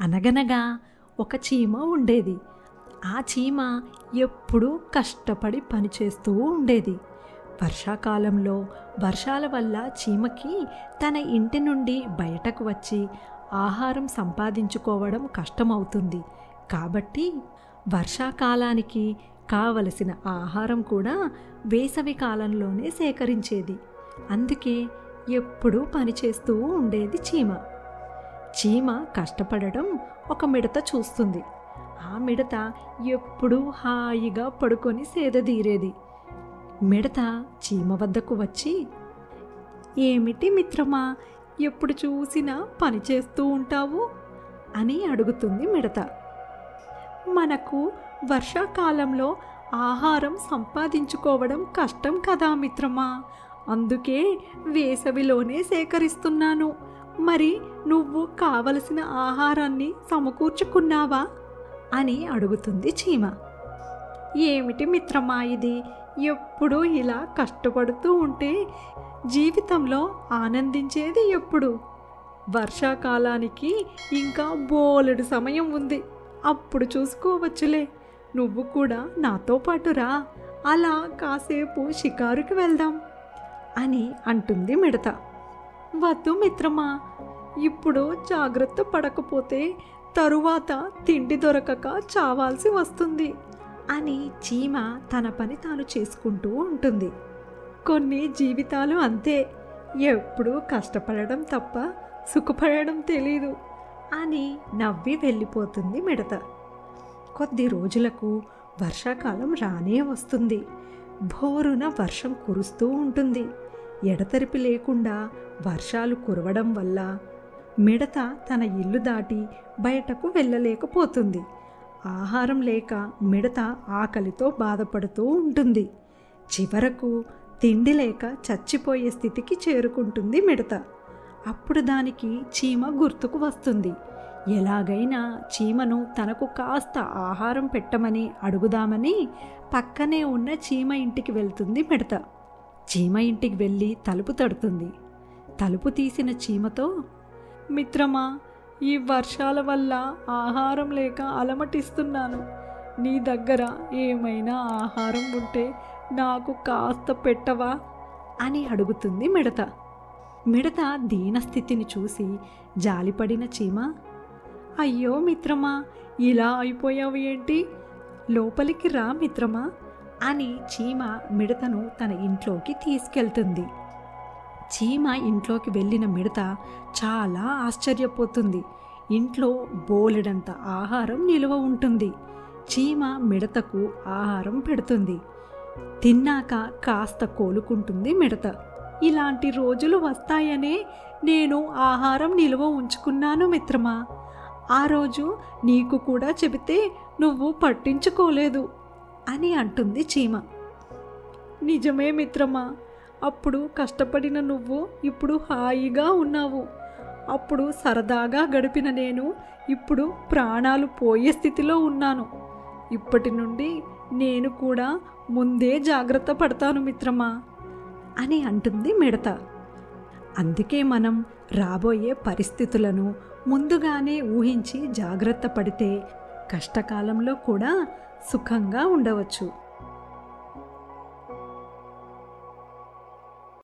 అనగనగా ఒక చీమ ఉండేది. ఆ చీమ ఎప్పుడూ కష్టపడి పనిచేస్తూ ఉండేది. వర్షాకాలంలో వర్షాల వల్ల చీమకి తన ఇంటి నుండి బయటకు వచ్చి ఆహారం సంపాదించుకోవడం కష్టమవుతుంది. కాబట్టి వర్షాకాలానికి కావలసిన ఆహారం కూడా వేసవి కాలంలోనే సేకరించేది. అందుకే ఎప్పుడూ పనిచేస్తూ ఉండేది చీమ. చీమ కష్టపడడం ఒక మిడత చూస్తుంది. ఆ మిడత ఎప్పుడూ హాయిగా పడుకొని సేదదీరేది. మిడత చీమ వద్దకు వచ్చి, "ఏమిటి మిత్రమా, ఎప్పుడు చూసినా పని చేస్తూ ఉంటావు?" అని అడుగుతుంది మిడత. "మనకు వర్షాకాలంలో ఆహారం సంపాదించుకోవడం కష్టం కదా మిత్రమా, అందుకే వేసవిలోనే సేకరిస్తున్నాను. మరి నువ్వు కావలసిన ఆహారాన్ని సమకూర్చుకున్నావా?" అని అడుగుతుంది చీమ. "ఏమిటి మిత్రమా ఇది, ఎప్పుడూ ఇలా కష్టపడుతూ ఉంటే జీవితంలో ఆనందించేది ఎప్పుడు? వర్షాకాలానికి ఇంకా బోలెడు సమయం ఉంది, అప్పుడు చూసుకోవచ్చులే. నువ్వు కూడా నాతో పాటు రా, అలా కాసేపు షికారుకి వెళ్దాం" అని అంటుంది మిడత. "వద్దు మిత్రమా, ఇప్పుడు జాగ్రత్త పడకపోతే తరువాత తిండి దొరకక చావాల్సి వస్తుంది" అని చీమ తన పని తాను చేసుకుంటూ ఉంటుంది. కొన్ని జీవితాలు అంతే, ఎప్పుడూ కష్టపడడం తప్ప సుఖపడడం తెలీదు అని నవ్వి వెళ్ళిపోతుంది మిడత. కొద్ది రోజులకు వర్షాకాలం రానే వస్తుంది. భోరున వర్షం కురుస్తూ ఉంటుంది. ఎడతెరిపి లేకుండా వర్షాలు కురవడం వల్ల మిడత తన ఇల్లు దాటి బయటకు వెళ్ళలేకపోతుంది. ఆహారం లేక మిడత ఆకలితో బాధపడుతూ ఉంటుంది. చివరకు తిండి లేక చచ్చిపోయే స్థితికి చేరుకుంటుంది మిడత. అప్పుడు దానికి చీమ గుర్తుకు వస్తుంది. ఎలాగైనా చీమను తనకు కాస్త ఆహారం పెట్టమని అడుగుదామని పక్కనే ఉన్న చీమ ఇంటికి వెళ్తుంది మిడత. చీమ ఇంటికి వెళ్ళి తలుపు తడుతుంది. తలుపు తీసిన చీమతో, "మిత్రమా, ఈ వర్షాల వల్ల ఆహారం లేక అలమటిస్తున్నాను. నీ దగ్గర ఏమైనా ఆహారం ఉంటే నాకు కాస్త పెట్టవా?" అని అడుగుతుంది మిడత. మిడత దీనస్థితిని చూసి జాలిపడిన చీమ, "అయ్యో మిత్రమా, ఇలా అయిపోయావు ఏంటి? లోపలికి రా మిత్రమా" అని చీమ మిడతను తన ఇంట్లోకి తీసుకెళ్తుంది. చీమ ఇంట్లోకి వెళ్ళిన మిడత చాలా ఆశ్చర్యపోతుంది. ఇంట్లో బోలెడంత ఆహారం నిలువ ఉంటుంది. చీమ మిడతకు ఆహారం పెడుతుంది. తిన్నాక కాస్త కోలుకుంటుంది మిడత. "ఇలాంటి రోజులు వస్తాయనే నేను ఆహారం నిలువ ఉంచుకున్నాను మిత్రమా. ఆ రోజు నీకు కూడా చెబితే నువ్వు పట్టించుకోలేదు" అని అంటుంది చీమ. "నిజమే మిత్రమా, అప్పుడు కష్టపడిన నువ్వు ఇప్పుడు హాయిగా ఉన్నావు. అప్పుడు సరదాగా గడిపిన నేను ఇప్పుడు ప్రాణాలు పోయే స్థితిలో ఉన్నాను. ఇప్పటి నుండి నేను కూడా ముందే జాగ్రత్త పడతాను మిత్రమా" అని అంటుంది మిడత. అందుకే మనం రాబోయే పరిస్థితులను ముందుగానే ఊహించి జాగ్రత్త పడితే కష్టకాలంలో కూడా సుఖంగా ఉండవచ్చు.